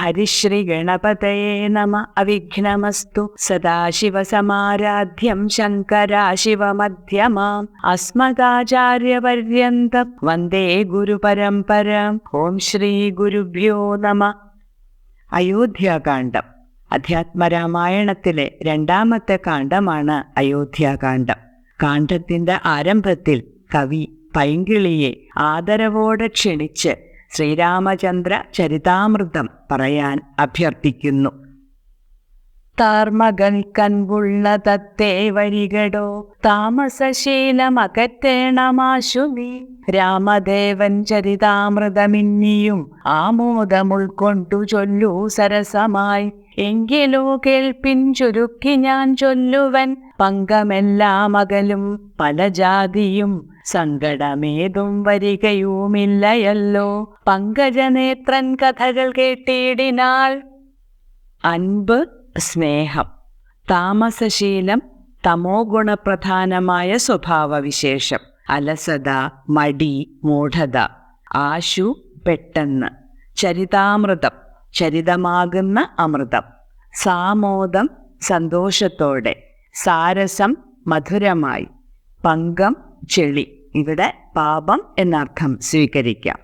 ഹരിശ്രീ ഗണപതയേ നമ. അവിഘ്നമസ്തു. സദാശിവസമാരാധ്യം ശങ്കരാശിവമധ്യമാം അസ്മദാചാര്യപര്യന്തം വന്ദേ ഗുരുപരമ്പരാം. ഓം ശ്രീ ഗുരുഭ്യോ നമ. അയോധ്യാകാന്ഡം അധ്യാത്മരാമായണത്തിലെ രണ്ടാമത്തെ കാണ്ഡമാണ് അയോധ്യാകാന്ഡം. കാണ്ഡത്തിന്റെ ആരംഭത്തിൽ കവി പൈങ്കിളിയെ ആദരവോടെ ക്ഷണിച്ച് ശ്രീരാമചന്ദ്ര ചരിതാമൃതം പറയാൻ അഭ്യർത്ഥിക്കുന്നു. താർമകൻ കൻപുള്ള തത്തേ വരികടോ താമസശീലമകറ്റേണമാശു നീ. രാമദേവൻ ചരിതാമൃതമിന്നിയും ആമോദമുൾക്കൊണ്ടു ചൊല്ലൂ സരസമായി. എങ്കിലോ കേൾപ്പിൻ ചുരുക്കി ഞാൻ ചൊല്ലുവൻ പങ്കമെല്ലാം അകലും പല ജാതിയും സങ്കടമേതും വരികയുമില്ലയല്ലോ. പങ്കജനേത്രൻ കഥകൾ കേട്ടിടിനാൾ. അൻപ്, സ്നേഹം. താമസശീലം തമോ ഗുണപ്രധാനമായ സ്വഭാവവിശേഷം. അലസത, മടി, മൂഢത. ആശു, പെട്ടെന്ന്. ചരിതാമൃതം, ചരിതമാകുന്ന അമൃതം. സാമോദം, സന്തോഷത്തോടെ. സാരസം, മധുരമായി. പങ്കം, ചെളി. ഇവിടെ പാപം എന്നർത്ഥം സ്വീകരിക്കാം.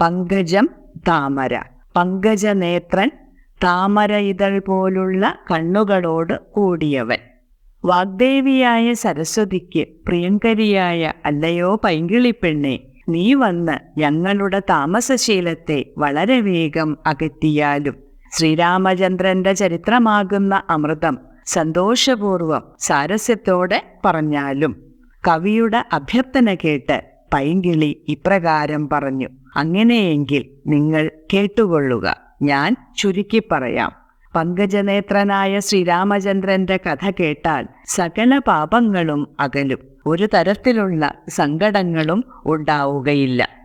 പങ്കജം, താമര. പങ്കജനേത്രൻ, താമര ഇതൾ പോലുള്ള കണ്ണുകളോട് കൂടിയവൻ. വാഗ്ദേവിയായ സരസ്വതിക്ക് പ്രിയങ്കരിയായ അല്ലയോ പൈങ്കിളിപ്പെണ്ണെ, നീ വന്ന് ഞങ്ങളുടെ താമസശീലത്തെ വളരെ വേഗം അകറ്റിയാലും ശ്രീരാമചന്ദ്രന്റെ ചരിത്രമാകുന്ന അമൃതം സന്തോഷപൂർവം സാരസ്യത്തോടെ പറഞ്ഞാലും. കവിയുടെ അഭ്യർത്ഥന കേട്ട് പൈങ്കിളി ഇപ്രകാരം പറഞ്ഞു. അങ്ങനെയെങ്കിൽ നിങ്ങൾ കേട്ടുകൊള്ളുക, ഞാൻ ചുരുക്കി പറയാം. പങ്കജനേത്രനായ ശ്രീരാമചന്ദ്രന്റെ കഥ കേട്ടാൽ സകല പാപങ്ങളും അകലും, ഒരു തരത്തിലുള്ള സങ്കടങ്ങളും ഉണ്ടാവുകയില്ല.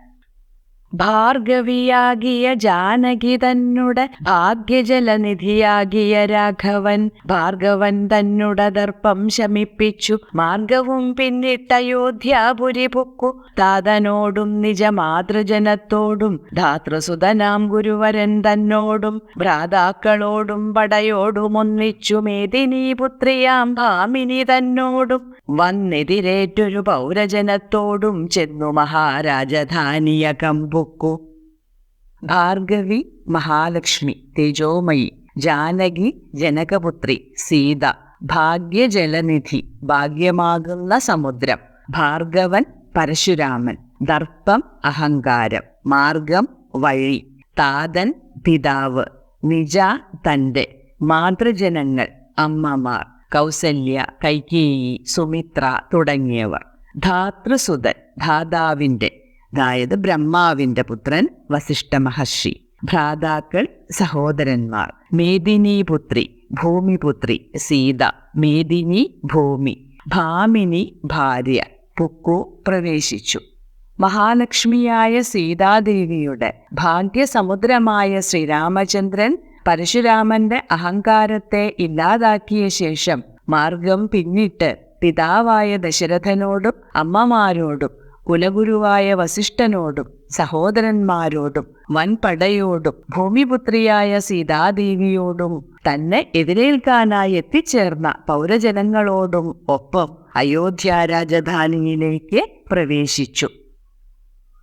ഭാർഗവിയാകിയ ജാനകി തന്നുടെ ഭാഗ്യജലനിധിയാകിയ രാഘവൻ ഭാർഗവൻ തന്നുടെ ദർപ്പം ശമിപ്പിച്ചു മാർഗവും പിന്നിട്ടയോധ്യാപുരി പൊക്കു. താതനോടും നിജമാതൃജനത്തോടും ധാതൃസുതനാം ഗുരുവരൻ തന്നോടും ഭ്രാതാക്കളോടും പടയോടും ഒന്നിച്ചു മേദിനീപുത്രിയാം ഭാമിനി തന്നോടും വന്നെതിരേറ്റൊരു പൗരജനത്തോടും ചെന്നു മഹാരാജധാനിയകം പൊക്കു. ഭാർഗവി മഹാലക്ഷ്മി തേജോമയി, ജാനകി ജനകപുത്രി സീത, ഭാഗ്യജലനിധി ഭാഗ്യമാകുന്ന സമുദ്രം, ഭാർഗവൻ പരശുരാമൻ, ദർപ്പം അഹങ്കാരം, മാർഗം വഴി, താതൻ പിതാവ്, നിജ തൻ്റെ, മാതൃജനങ്ങൾ അമ്മമാർ കൗസല്യ, കൈകേയി, സുമിത്ര തുടങ്ങിയവർ, ധാതൃസുതൻ ധാതാവിൻ്റെ, അതായത് ബ്രഹ്മാവിന്റെ പുത്രൻ വസിഷ്ഠ മഹർഷി, ഭ്രാതാക്കൾ സഹോദരന്മാർ, മേദിനീപുത്രി ഭൂമിപുത്രി സീത, മേദിനി ഭൂമി, ഭാമിനി ഭാര്യ, പുക്കു പ്രവേശിച്ചു. മഹാലക്ഷ്മിയായ സീതാദേവിയുടെ ഭാഗ്യസമുദ്രമായ ശ്രീരാമചന്ദ്രൻ പരശുരാമന്റെ അഹങ്കാരത്തെ ഇല്ലാതാക്കിയ ശേഷം മാർഗം പിന്നിട്ട് പിതാവായ ദശരഥനോടും അമ്മമാരോടും കുലഗുരുവായ വസിഷ്ഠനോടും സഹോദരന്മാരോടും വൻപടയോടും ഭൂമിപുത്രിയായ സീതാദേവിയോടും തന്നെ എതിരേൽക്കാനായി എത്തിച്ചേർന്ന പൗരജനങ്ങളോടും ഒപ്പം അയോധ്യ രാജധാനിയിലേക്ക് പ്രവേശിച്ചു.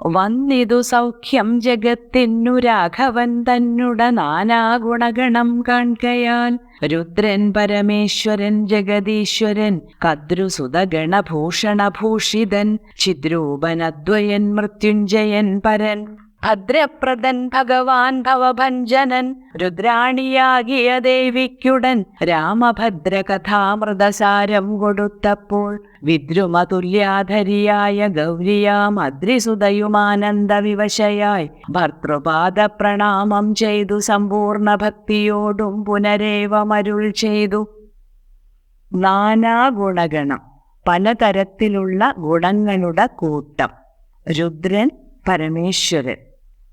വന്നിതു സൗഖ്യം ജഗത്തിനു രാഘവൻ തന്നുട നാനാഗുണഗണം കാൺകയാൽ. രുദ്രൻ പരമേശ്വരൻ ജഗദീശ്വരൻ കദ്രുസുതഗണഭൂഷണഭൂഷിതൻ ചിദ്രൂപനദ്വയൻ മൃത്യുഞ്ജയൻ പരൻ ഭദ്രപ്രദൻ ഭഗവാൻ ഭവഭഞ്ജനൻ രുദ്രാണിയാകിയ ദേവിക്കുടൻ രാമഭദ്രകഥാമൃതസാരം കൊടുത്തപ്പോൾ വിദ്രുമതുല്യാധരിയായ ഗൗരിയാം അദ്രിസുതയുമാനന്ദവിവശയായി ഭർത്തൃപാദ പ്രണാമം ചെയ്തു സമ്പൂർണ്ണ ഭക്തിയോടും പുനരേവമരുൾ ചെയ്തു. നാനാഗുണഗണം, പലതരത്തിലുള്ള ഗുണങ്ങളുടെ കൂട്ടം. രുദ്രൻ പരമേശ്വരൻ,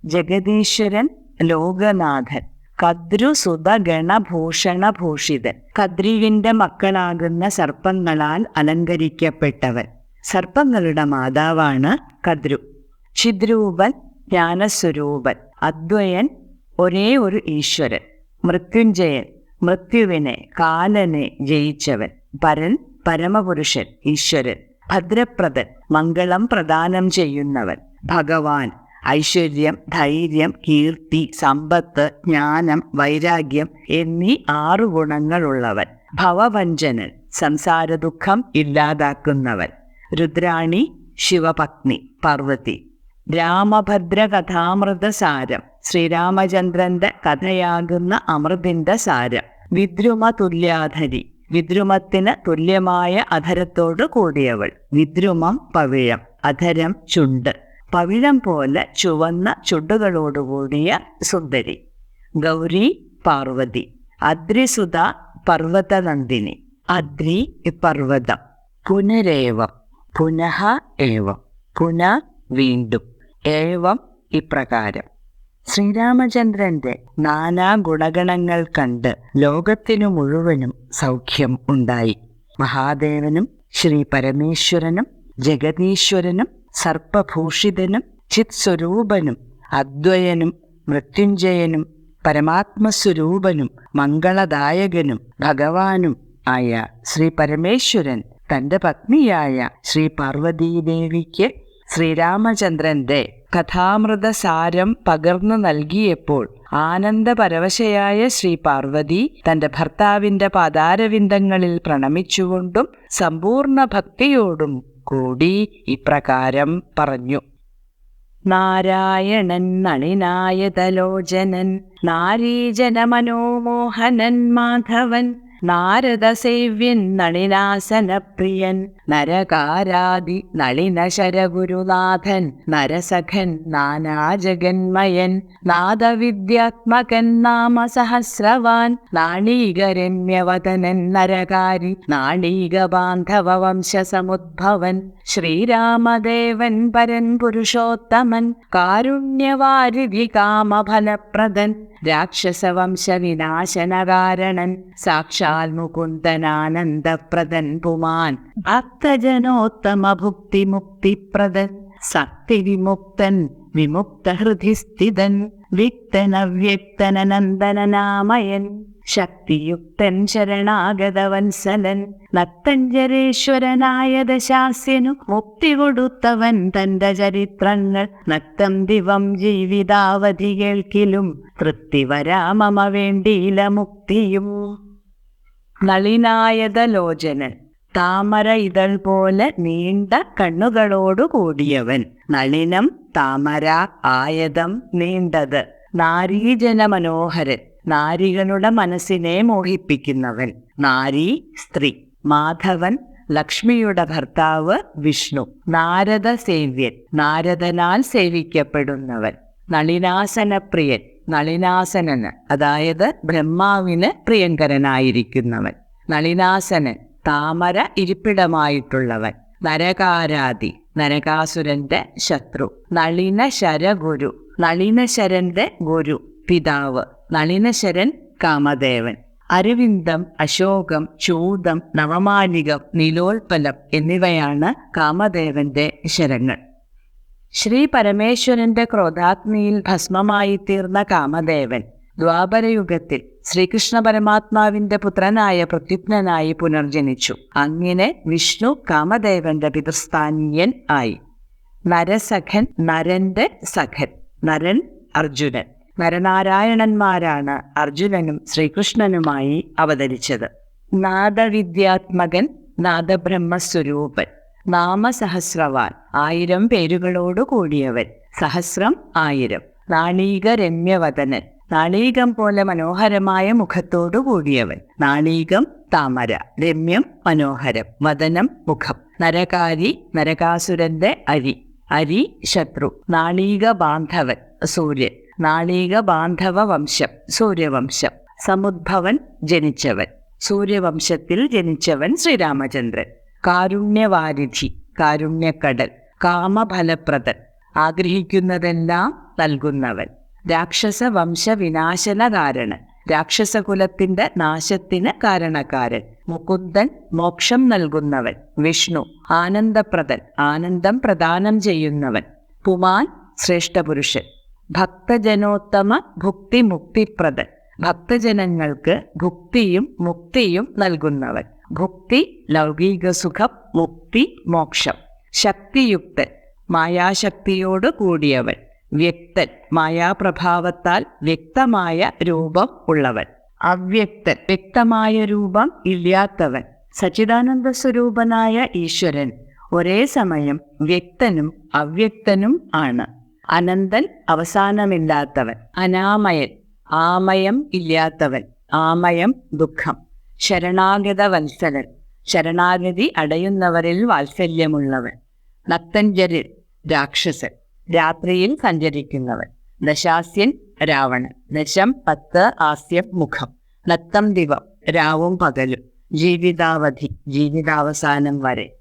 ജഗദീശ്വരൻ ലോകനാഥൻ, കദ്രുസുതഗണഭൂഷണഭൂഷിതൻ, കദ്രുവിന്റെ മക്കളാകുന്ന സർപ്പങ്ങളാൽ അലങ്കരിക്കപ്പെട്ടവൻ. സർപ്പങ്ങളുടെ മാതാവാണ് കദ്രു. ചിദ്രൂപൻ ജ്ഞാനസ്വരൂപൻ, അദ്വയൻ ഒരേ ഒരു ഈശ്വരൻ, മൃത്യുഞ്ജയൻ, മൃത്യുവിനെ കാലനെ ജയിച്ചവൻ, പരൻ, പരമപുരുഷൻ, ഈശ്വരൻ, ഭദ്രപ്രദൻ, മംഗളം പ്രദാനം ചെയ്യുന്നവൻ, ഭഗവാൻ, ഐശ്വര്യം, ധൈര്യം, കീർത്തി, സമ്പത്ത്, ജ്ഞാനം, വൈരാഗ്യം എന്നീ 6 ഗുണങ്ങളുള്ളവൻ, ഭവഭഞ്ജനൻ, സംസാര ദുഃഖം ഇല്ലാതാക്കുന്നവൻ, രുദ്രാണി, ശിവപത്നി, പാർവതി. രാമഭദ്ര കഥാമൃത സാരം, ശ്രീരാമചന്ദ്രന്റെ കഥയാകുന്ന അമൃതിന്റെ സാരം. വിദ്രുമ തുല്യാധരി, വിദ്രുമത്തിന് തുല്യമായ അധരത്തോട് കൂടിയവൾ. വിദ്രുമം പവിഴം, അധരം ചുണ്ട്, പവിഴം പോലെ ചുവന്ന ചുണ്ടുകളോടുകൂടിയ സുന്ദരി. ഗൗരി, പാർവതി. അദ്രിസുത, പർവ്വതനന്ദിനി. അദ്രി, പർവ്വതം. പുനരേവം, പുനഃ ഏവം, പുന വീണ്ടും, ഏവം ഇപ്രകാരം. ശ്രീരാമചന്ദ്രന്റെ നാനാ ഗുണഗണങ്ങൾ കണ്ട് ലോകത്തിനു മുഴുവനും സൗഖ്യം ഉണ്ടായി. മഹാദേവനും ശ്രീ പരമേശ്വരനും ജഗതീശ്വരനും സർപ്പഭൂഷിതനും ചിത്സ്വരൂപനും അദ്വയനും മൃത്യുഞ്ജയനും പരമാത്മസ്വരൂപനും മംഗളദായകനും ഭഗവാനും ആയ ശ്രീ പരമേശ്വരൻ തന്റെ പത്നിയായ ശ്രീ പാർവതീദേവിക്ക് ശ്രീരാമചന്ദ്രന്റെ കഥാമൃതസാരം പകർന്നു നൽകിയപ്പോൾ ആനന്ദപരവശയായ ശ്രീ പാർവതി തന്റെ ഭർത്താവിന്റെ പാദാരവിന്ദങ്ങളിൽ പ്രണമിച്ചുകൊണ്ടും സമ്പൂർണ്ണ ഭക്തിയോടും കൂടി ഇപ്രകാരം പറഞ്ഞു. നാരായണൻ നളിനായതലോചനൻ, നാരീജനമനോമോഹനൻ മാധവൻ, നാരദസേവ്യൻ നളിനാസനപ്രിയൻ, നരകാരാദി നളിനശരഗുരുനാഥൻ, നരസഖൻ നാനാജഗന്മയൻ, നാദവിദ്യാത്മകൻ നാമസഹസ്രവാൻ, നാളീകരമ്യവദനൻ നരകാരി, നാളീകബാന്ധവ വംശസമുദ്ഭവൻ, ശ്രീരാമദേവൻ പരൻ പുരുഷോത്തമൻ, കാരുണ്യവാരിധി കാമഫലപ്രദൻ, രാക്ഷസവംശവിനാശനകാരണൻ, സാക്ഷാൽ മുകുന്ദനാനന്ദപ്രദൻ പുമാൻ, ഭക്തജനോത്തമ ഭുക്തി മുക്തിപ്രദൻ, സക്തിവിമുക്തൻ വിമുക്തഹൃദിസ്ഥിതൻ, വിക്തനവ്യക്തനനന്ദനനാമയൻ, ശക്തിയുക്തൻ ശരണാഗതവത്സലൻ, നക്തഞ്ജരേശ്വരനായ ദശാസ്യനു മുക്തി കൊടുത്തവൻ തന്റെ ചരിത്രങ്ങൾ നക്തം ദിവം ജീവിതാവധി കേൾക്കിലും തൃപ്തി വരാമമ വേണ്ടിയില മുക്തിയും. നളിനായതലോചനൻ, താമര ഇതൾ പോലെ നീണ്ട കണ്ണുകളോടു കൂടിയവൻ. നളിനം താമര, ആയതം നീണ്ടത്. നാരീജന മനോഹരൻ, നാരികളുടെ മനസ്സിനെ മോഹിപ്പിക്കുന്നവൻ. നാരി, സ്ത്രീ. മാധവൻ, ലക്ഷ്മിയുടെ ഭർത്താവ് വിഷ്ണു. നാരദ സേവ്യൻ, നാരദനാൽ സേവിക്കപ്പെടുന്നവൻ. നളിനാസനപ്രിയൻ, നളിനാസനന് അതായത് ബ്രഹ്മാവിന് പ്രിയങ്കരനായിരിക്കുന്നവൻ. നളിനാസനൻ, താമര ഇരിപ്പിടമായിട്ടുള്ളവൻ. നരകാരാദി, നരകാസുരന്റെ ശത്രു. നളിനശരഗുരു, നളിനശരന്റെ ഗുരു, പിതാവ്. നളിനശരൻ കാമദേവൻ. അരവിന്ദം, അശോകം, ചൂതം, നവമാലികം, നീലോൽപ്പലം എന്നിവയാണ് കാമദേവന്റെ ശരങ്ങൾ. ശ്രീ പരമേശ്വരന്റെ ക്രോധാഗ്നിയിൽ ഭസ്മമായി തീർന്ന കാമദേവൻ ദ്വാപരയുഗത്തിൽ ശ്രീകൃഷ്ണ പരമാത്മാവിന്റെ പുത്രനായ പ്രത്യുഗ്നനായി പുനർജനിച്ചു. അങ്ങനെ വിഷ്ണു കാമദേവന്റെ പിതൃസ്ഥാനീയൻ ആയി. നരസഖൻ, നരന്റെ സഖൻ. നരൻ, അർജുനൻ. നരനാരായണന്മാരാണ് അർജുനനും ശ്രീകൃഷ്ണനുമായി അവതരിച്ചത്. നാദവിദ്യാത്മകൻ, നാദബ്രഹ്മസ്വരൂപൻ. നാമസഹസ്രവാൻ, 1000 പേരുകളോടു കൂടിയവൻ. സഹസ്രം, 1000. നാളീകരമ്യവദനൻ, നാളീകം പോലെ മനോഹരമായ മുഖത്തോടു കൂടിയവൻ. നാളീകം താമര, രമ്യം മനോഹരം, വദനം മുഖം. നരകാരി, നരകാസുരന്റെ അരി. അരി ശത്രു. നാളീക ബാന്ധവൻ, സൂര്യൻ. നാളീക ബാന്ധവ വംശം, സൂര്യവംശം. സമുദ്ഭവൻ, ജനിച്ചവൻ. സൂര്യവംശത്തിൽ ജനിച്ചവൻ ശ്രീരാമചന്ദ്രൻ. കാരുണ്യവാരിധി, കാരുണ്യക്കടൽ. കാമഫലപ്രദൻ, ആഗ്രഹിക്കുന്നതെല്ലാം നൽകുന്നവൻ. രാക്ഷസ വംശവിനാശന കാരണൻ, രാക്ഷസകുലത്തിന്റെ നാശത്തിന് കാരണക്കാരൻ. മുകുന്ദൻ, മോക്ഷം നൽകുന്നവൻ. വിഷ്ണു, ആനന്ദപ്രദൻ, ആനന്ദം പ്രദാനം ചെയ്യുന്നവൻ. പുമാൻ, ശ്രേഷ്ഠപുരുഷൻ. ഭക്തജനോത്തമ ഭുക്തി മുക്തിപ്രദൻ. ഭക്തജനങ്ങൾക്ക് ഭുക്തിയും മുക്തിയും നൽകുന്നവൻ. ഭുക്തി ലൗകിക സുഖം, മുക്തി മോക്ഷം. ശക്തിയുക്തൻ മായാശക്തിയോട് കൂടിയവൻ. വ്യക്തൻ മായാപ്രഭാവത്താൽ വ്യക്തമായ രൂപം ഉള്ളവൻ. അവ്യക്തൻ വ്യക്തമായ രൂപം ഇല്ലാത്തവൻ. സച്ചിദാനന്ദ സ്വരൂപനായ ഈശ്വരൻ ഒരേ സമയം വ്യക്തനും അവ്യക്തനും ആണ്. അനന്തൻ അവസാനമില്ലാത്തവൻ. അനാമയൻ ആമയം ഇല്ലാത്തവൻ. ആമയം ദുഃഖം. ശരണാഗത വത്സലൻ ശരണാഗതി അടയുന്നവരിൽ വാത്സല്യമുള്ളവൻ. നക്തഞ്ജരിൽ രാക്ഷസൻ രാത്രിയിൽ സഞ്ചരിക്കുന്നവൻ. ദശാസ്യൻ രാവണൻ. ദശം 10 ആസ്യം മുഖം. നക്തം ദിവം രാവും പകലും. ജീവിതാവധി ജീവിതാവസാനം വരെ.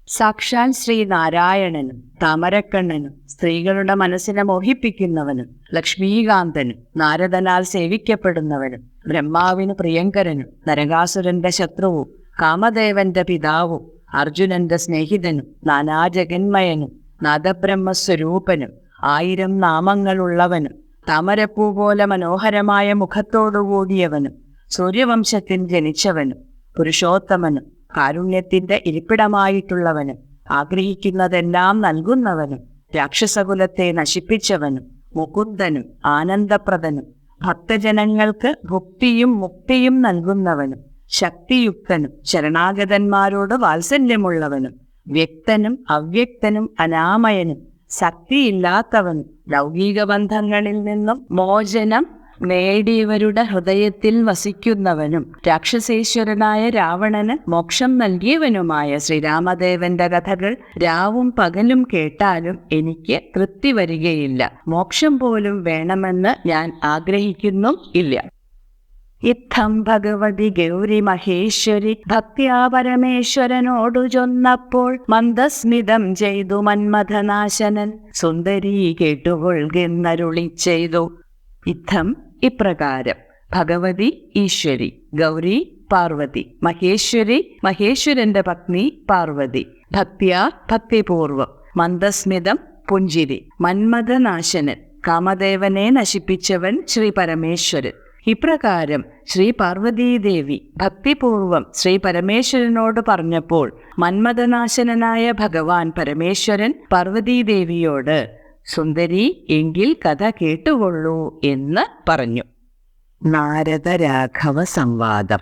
സാക്ഷാൽ ശ്രീനാരായണനും താമരക്കണ്ണനും സ്ത്രീകളുടെ മനസ്സിനെ മോഹിപ്പിക്കുന്നവനും ലക്ഷ്മീകാന്തനും നാരദനാൽ സേവിക്കപ്പെടുന്നവനും ബ്രഹ്മാവിന് പ്രിയങ്കരനും നരകാസുരന്റെ ശത്രുവും കാമദേവന്റെ പിതാവും അർജുനന്റെ സ്നേഹിതനും നാനാജഗന്മയനും നാദബ്രഹ്മസ്വരൂപനും 1000 നാമങ്ങളുള്ളവനും താമരപ്പൂ പോലെ മനോഹരമായ മുഖത്തോടുകൂടിയവനും സൂര്യവംശത്തിൽ ജനിച്ചവനും പുരുഷോത്തമനും കാരുണ്യത്തിന്റെ ഇരിപ്പിടമായിട്ടുള്ളവനും ആഗ്രഹിക്കുന്നതെല്ലാം നൽകുന്നവനും രാക്ഷസകുലത്തെ നശിപ്പിച്ചവനും മുകുന്ദനും ആനന്ദപ്രദനും ഭക്തജനങ്ങൾക്ക് ഭുക്തിയും മുക്തിയും നൽകുന്നവനും ശക്തിയുക്തനും ശരണാഗതന്മാരോട് വാത്സല്യമുള്ളവനും വ്യക്തനും അവ്യക്തനും അനാമയനും ശക്തിയില്ലാത്തവനും ലൗകിക ബന്ധങ്ങളിൽ നിന്നും മോചനം നേടിയവരുടെ ഹൃദയത്തിൽ വസിക്കുന്നവനും രാക്ഷസേശ്വരനായ രാവണന് മോക്ഷം നൽകിയവനുമായ ശ്രീരാമദേവന്റെ കഥകൾ രാവും പകലും കേട്ടാലും എനിക്ക് തൃപ്തി വരികയില്ല. മോക്ഷം പോലും വേണമെന്ന് ഞാൻ ആഗ്രഹിക്കുന്നും ഇല്ല. ഇത്തം ഭഗവതി ഗൗരി മഹേശ്വരി ഭക്തിയാ പരമേശ്വരനോടു ചൊന്നപ്പോൾ മന്ദസ്മിതം ചെയ്തു മന്മഥനാശനൻ സുന്ദരീ കേട്ടുകൊള്ളുന്നരുളി ചെയ്തു. ഇത്തം ഇപ്രകാരം ഭഗവതി ഈശ്വരി, ഗൗരി പാർവതി, മഹേശ്വരി മഹേശ്വരന്റെ പത്നി പാർവതി, ഭക്തിയാ ഭക്തിപൂർവം, മന്ദസ്മിതം പുഞ്ചിരി, മന്മഥനാശനൻ കാമദേവനെ നശിപ്പിച്ചവൻ ശ്രീ പരമേശ്വരൻ. ഇപ്രകാരം ശ്രീ പാർവതീദേവി ഭക്തിപൂർവം ശ്രീ പരമേശ്വരനോട് പറഞ്ഞപ്പോൾ മന്മഥനാശനനായ ഭഗവാൻ പരമേശ്വരൻ പാർവതീദേവിയോട് സുന്ദരി എങ്കിൽ കഥ കേട്ടുകൊള്ളൂ എന്ന് പറഞ്ഞു. നാരദ രാഘവ സംവാദം.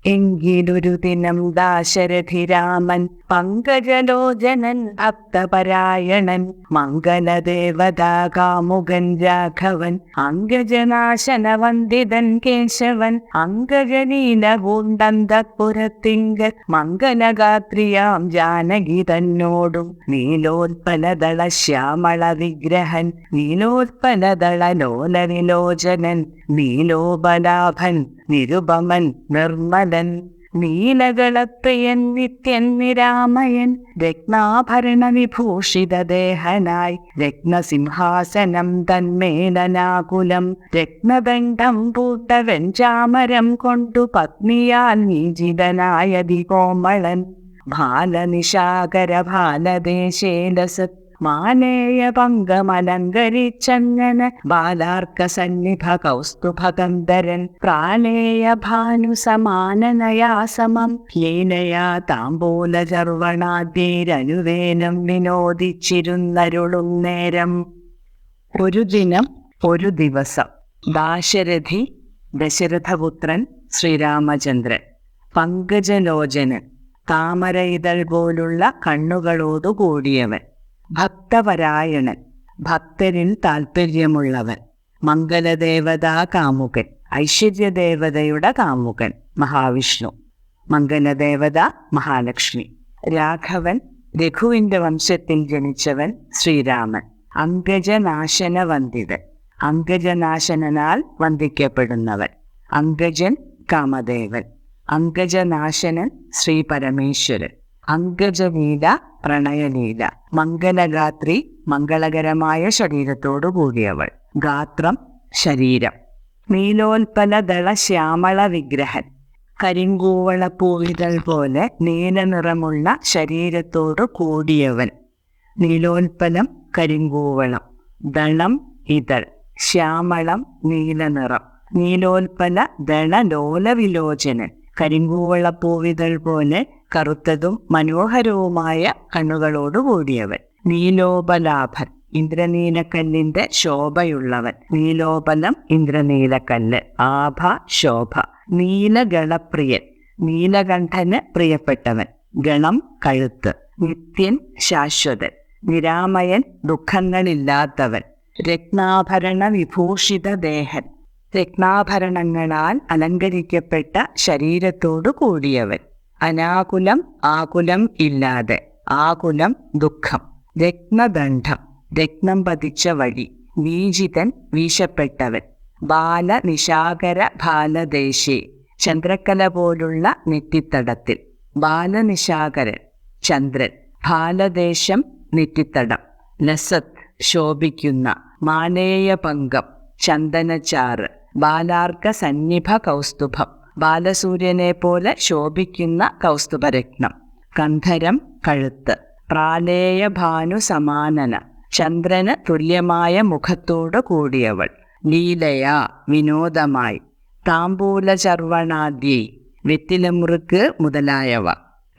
എങ്കിലൊരു ദിനം ദാശരഥിരാമൻ പങ്കജലോചനൻ ഭക്തപരായണൻ മംഗലദേവതാ കാമുകൻ രാഘവൻ അങ്കജനാശന വന്ദിതൻ കേശവൻ അങ്കജനീലകൂണ്ടന്തപുരത്തിങ്കൽ മംഗലഗാത്രിയാം ജാനകി തന്നോടും നീലോത്പലദള ശ്യാമള വിഗ്രഹൻ നീലോത്പലദള ലോലവിലോചനൻ നീലോപലാഭൻ നിരുപമൻ നിർമ്മലൻ നീലകളപ്രിയൻ നിത്യൻ നിരാമയൻ രത്നാഭരണ വിഭൂഷിതദേഹനായി രത്നസിംഹാസനം തന്മേലനാകുലം രത്നദണ്ഡം പൂട്ടവൻ ചാമരം കൊണ്ടു പത്നിയാൽ നീജിതനായതി കോമളൻ ഭാലനിശാകര ഭാലദേശേലസത് മാനേയ പങ്കമലങ്കരിച്ചങ്ങനെ ബാലാർക്ക സന്നിഭ കൗസ്തുഭകന്ധരൻ പ്രാലേയ ഭാനു സമാനനയാസമം ലീലയാ താംബൂല ചർവണാദ്യൈരനുവേനം വിനോദിച്ചിരുന്നരുളും നേരം. ഒരു ദിനം ഒരു ദിവസം ദാശരഥി ദശരഥപുത്രൻ ശ്രീരാമചന്ദ്രൻ പങ്കജലോചനൻ താമര ഇതൾ പോലുള്ള കണ്ണുകളോടുകൂടിയവൻ ഭക്തപരായണൻ ഭക്തരിൽ താല്പര്യമുള്ളവൻ മംഗലദേവതാ കാമുകൻ ഐശ്വര്യദേവതയുടെ കാമുകൻ മഹാവിഷ്ണു മംഗലദേവത മഹാലക്ഷ്മി രാഘവൻ രഘുവിന്റെ വംശത്തിൽ ജനിച്ചവൻ ശ്രീരാമൻ അങ്കജനാശന വന്ദിതൻ അങ്കജനാശനാൽ വന്ദിക്കപ്പെടുന്നവൻ അങ്കജൻ കാമദേവൻ അങ്കജനാശനൻ ശ്രീ പരമേശ്വരൻ അങ്കജലീല പ്രണയലീല മംഗലഗാത്രി മംഗളകരമായ ശരീരത്തോടു കൂടിയവൾ ഗാത്രം ശരീരം നീലോൽപലദള ശ്യാമള വിഗ്രഹൻ കരിങ്കൂവളപ്പൂവിതൾ പോലെ നീലനിറമുള്ള ശരീരത്തോടു കൂടിയവൻ നീലോൽപലം കരിങ്കൂവളം ദളം ഇതൾ, ശ്യാമളം നീലനിറം, നീലോൽപ്പല ദളലോലവിലോചനൻ, കരിങ്കൂവളപ്പൂവിതൾ പോലെ കറുത്തതും മനോഹരവുമായ കണ്ണുകളോടുകൂടിയവൻ. നീലോപലാഭൻ, ഇന്ദ്രനീലക്കല്ലിന്റെ ശോഭയുള്ളവൻ. നീലോപലം ഇന്ദ്രനീലക്കല്ല്, ആഭ ശോഭ. നീലഗളപ്രിയൻ, നീലകണ്ഠന് പ്രിയപ്പെട്ടവൻ. ഗളം കഴുത്ത്. നിത്യൻ ശാശ്വതൻ, നിരാമയൻ ദുഃഖങ്ങളില്ലാത്തവൻ. രത്നാഭരണ വിഭൂഷിത ദേഹൻ, രത്നാഭരണങ്ങളാൽ അലങ്കരിക്കപ്പെട്ട ശരീരത്തോടു കൂടിയവൻ. അനാകുലം, ആകുലം ഇല്ലാതെ. ആകുലം ദുഃഖം. രത്നദണ്ഡം, രത്നം പതിച്ച വഴി. വീജിതൻ, വീശപ്പെട്ടവൻ. ബാലനിശാകര ബാലദേശേ, ചന്ദ്രക്കല പോലുള്ള നെറ്റിത്തടത്തിൽ. ബാലനിശാകരൻ ചന്ദ്രൻ, ബാലദേശം നെറ്റിത്തടം. ലസത്, ശോഭിക്കുന്ന. മാലേയപങ്കം, ചന്ദനച്ചാറ്. ബാലാർക്ക സന്നിഭ കൗസ്തുഭം, ബാലസൂര്യനെ പോലെ ശോഭിക്കുന്ന കൗസ്തുഭരത്നം. കന്ധരം, കഴുത്ത്. പ്രാലേയഭാനു സമാനന, ചന്ദ്രന് തുല്യമായ മുഖത്തോടു കൂടിയവൾ. ലീലയാ, വിനോദമായി. താംബൂലചർവണാദ്യൈ, വെറ്റിലമുറുക്ക് മുതലായവ.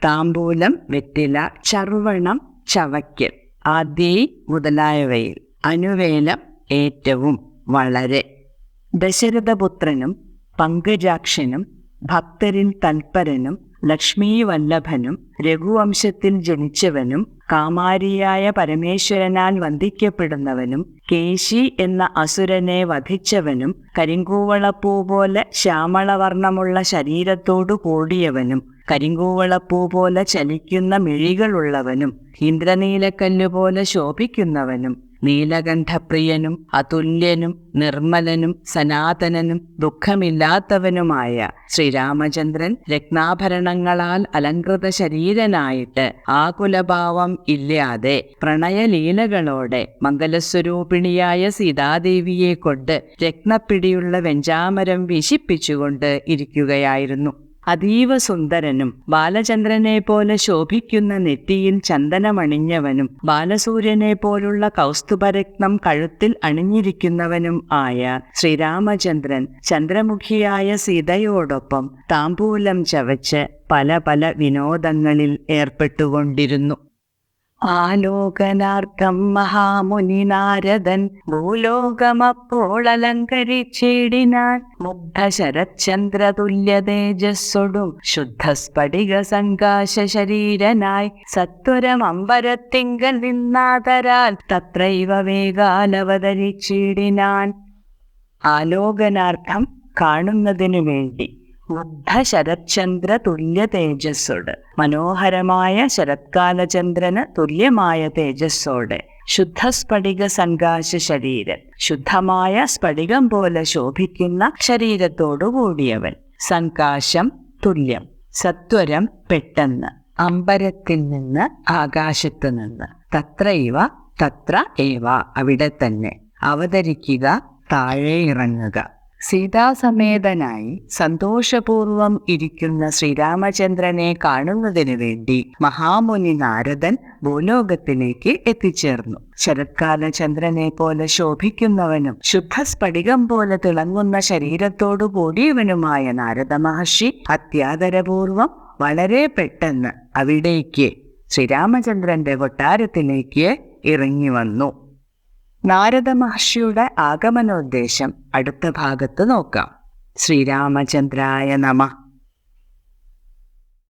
താംബൂലം വെറ്റില, ചർവണം ചവയ്ക്കൽ, ആദ്യൈ മുതലായവയിൽ. അനുവേലം ഏറ്റവും, വളരെ. ദശരഥപുത്രനും പങ്കജാക്ഷനും ഭക്തരിൽ തൽപരനും ലക്ഷ്മീവല്ലഭനും രഘുവംശത്തിൽ ജനിച്ചവനും കാമാരിയായ പരമേശ്വരനാൽ വന്ദിക്കപ്പെടുന്നവനും കേശി എന്ന അസുരനെ വധിച്ചവനും കരിങ്കൂവളപ്പൂ പോലെ ശ്യാമളവർണ്ണമുള്ള ശരീരത്തോടു കൂടിയവനും കരിങ്കൂവളപ്പൂ പോലെ ചലിക്കുന്ന മിഴികളുള്ളവനും ഇന്ദ്രനീലക്കല്ലുപോലെ ശോഭിക്കുന്നവനും നീലകണ്ഠപ്രിയനും അതുല്യനും നിർമ്മലനും സനാതനനും ദുഃഖമില്ലാത്തവനുമായ ശ്രീരാമചന്ദ്രൻ രത്നാഭരണങ്ങളാൽ അലങ്കൃത ശരീരനായിട്ട് ആകുലഭാവം ഇല്ലാതെ പ്രണയലീലകളോടെ മംഗലസ്വരൂപിണിയായ സീതാദേവിയെ കൊണ്ട് രത്നപ്പിടിയുള്ള വെഞ്ചാമരം വീശിപ്പിച്ചുകൊണ്ട് ഇരിക്കുകയായിരുന്നു. അതീവ സുന്ദരനും ബാലചന്ദ്രനെ പോലെ ശോഭിക്കുന്ന നെറ്റിയിൽ ചന്ദനമണിഞ്ഞവനും ബാലസൂര്യനെ പോലുള്ള കൗസ്തുഭരത്നം കഴുത്തിൽ അണിഞ്ഞിരിക്കുന്നവനും ആയ ശ്രീരാമചന്ദ്രൻ ചന്ദ്രമുഖിയായ സീതയോടൊപ്പം താംബൂലം ചവച്ച് പല പല വിനോദങ്ങളിൽ ഏർപ്പെട്ടുകൊണ്ടിരുന്നു. ആലോകനാർത്ഥം മഹാമുനി നാരദൻ ഭൂലോകമപ്പോൾ അലങ്കരിച്ചിടിനാൻ. മുഗ്ധ ശരച്ചന്ദ്രതുല്യ തേജസ്സൊടും ശുദ്ധസ്ഫടിക സങ്കാശ ശരീരനായി സത്വരം അമ്പരത്തിങ്കൽ നിന്നാതരാൽ തത്രൈവ വേഗാലവതരിച്ചിടിനാൻ. ആലോകനാർത്ഥം, കാണുന്നതിനു വേണ്ടി. മുഗ്ധ ശരത്ചന്ദ്ര തുല്യ തേജസ്സോട്, മനോഹരമായ ശരത്കാലചന്ദ്രന് തുല്യമായ തേജസ്സോടെ. ശുദ്ധസ്ഫടിക സങ്കാശ ശരീരൻ, ശുദ്ധമായ സ്ഫടികം പോലെ ശോഭിക്കുന്ന ശരീരത്തോടു കൂടിയവൻ. സങ്കാശം തുല്യം. സത്വരം പെട്ടെന്ന്. അമ്പരത്തിൽ നിന്ന്, ആകാശത്ത് നിന്ന്. തത്രൈവ, തത്ര ഏവ അവിടെ തന്നെ. അവതരിക്കുക, താഴെ ഇറങ്ങുക. സീതാസമേതനായി സന്തോഷപൂർവം ഇരിക്കുന്ന ശ്രീരാമചന്ദ്രനെ കാണുന്നതിനു വേണ്ടി മഹാമുനി നാരദൻ ഭൂലോകത്തിലേക്ക് എത്തിച്ചേർന്നു. ശരത്കാല ചന്ദ്രനെ പോലെ ശോഭിക്കുന്നവനും ശുദ്ധസ്ഫടികം പോലെ തിളങ്ങുന്ന ശരീരത്തോടു കൂടിയവനുമായ നാരദ മഹർഷി അത്യാദരപൂർവം വളരെ പെട്ടെന്ന് അവിടേക്ക് ശ്രീരാമചന്ദ്രന്റെ കൊട്ടാരത്തിലേക്ക് ഇറങ്ങി വന്നു. നാരദ മഹർഷിയുടെ ആഗമനോദ്ദേശം അടുത്ത ഭാഗത്ത് നോക്കാം. ശ്രീരാമചന്ദ്രായ നമഃ.